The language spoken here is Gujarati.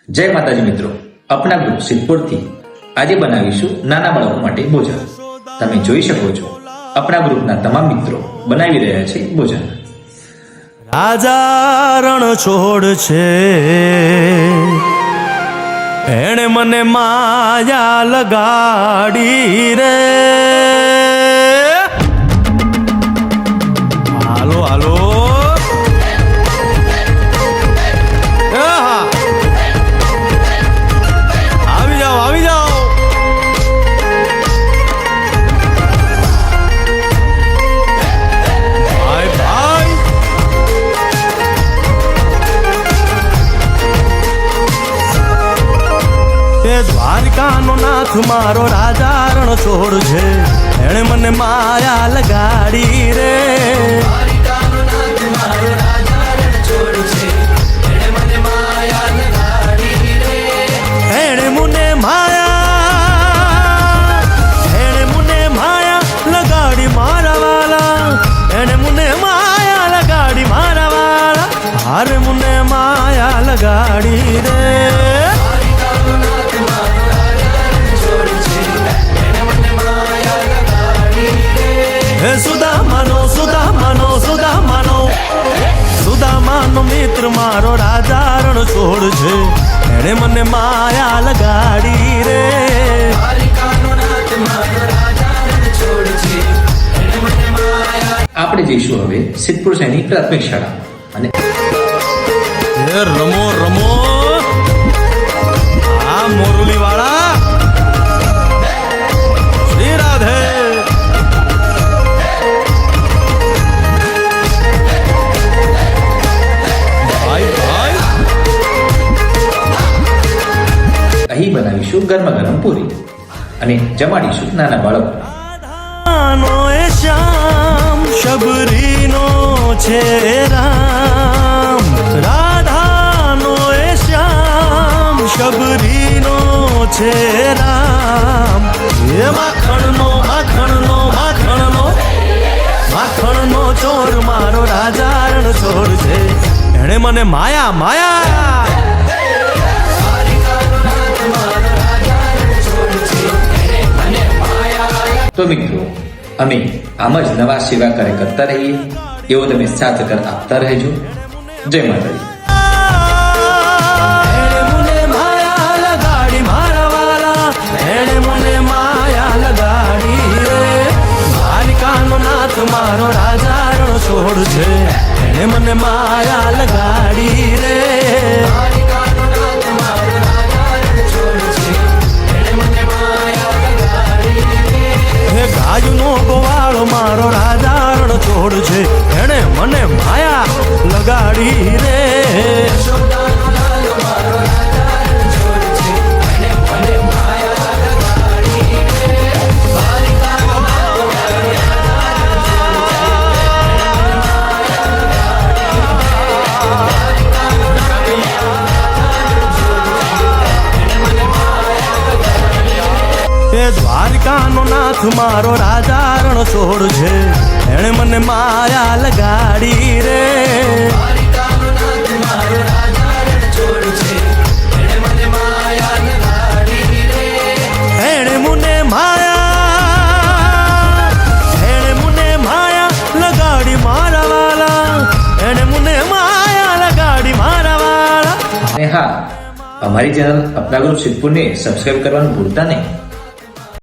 જય માતાજી મિત્રો, અપના ગ્રુપ સિદ્ધપુરથી આજે બનાવીશું નાના બાળકો માટે ભોજન. તમે જોઈ શકો છો અપના ગ્રુપના તમામ મિત્રો બનાવી રહ્યા છે ભોજન. રાજા રણ છોડ છે, એણે મને માયા લગાડી રે. હાલો હાલો આવી જાઓ આવી જાઓ. ભાઈ ભાઈ તે દ્વારકાનો નાથ મારો રાજા રણ છોડ છે, એણે મને માયા લગાડી રે. એણે મને માયા લગાડી મારા વાલા, એણે મને માયા લગાડી મારા વાલા, હારે મને માયા લગાડી રે. હે સુદામાનો સુદામાનો સુદામાનો સુદામાનો મિત્ર મારો રાજા રણ છોડ છે, એણે મને માયા લગાડી રે. આપણે જઈશું હવે સિદ્ધપુર સૈનિક પ્રાથમિક શાળા અને હે રમો રમો આ મોરલી વાળા શ્રી રાધે. અહીં બનાવીશું ગરમા ગરમ પૂરી અને જમાડીશું નાના બાળકો. રાધાનો એ શ્યામ શબરીનો છે રામ, રાધાનો એ શ્યામ શબરીનો છે રામ. એ માખણનો માખણનો માખણનો માખણનો ચોર મારો રાજા રણ છોડ છે, એણે મને માયા માયા. તો મિત્રો, અમે આમ જ નવા સેવા કાર્ય કરતા રહીએ એવો તમે સાથ સહકાર આપતા રહેજો. જય માતાજી. મારો રાજા રણ છોડ છે, એને મને માયા લગાડી રે. હે ગાયનો ગોવાળો મારો રાજા રણ છોડ છે, એને મને માયા લગાડી રે. દ્વારકાનો નાથ મારો રાજા રણ છોડ છે, એણે મને માયા લગાડી રે. એણે મને માયા લગાડી મારા વાલા, એણે મને માયા લગાડી મારા વાલા. અને હા, અમારી ચેનલ અપના ગ્રુપ સિદ્ધપુરને સબસ્ક્રાઇબ કરવાનું ભૂલતા નહીં.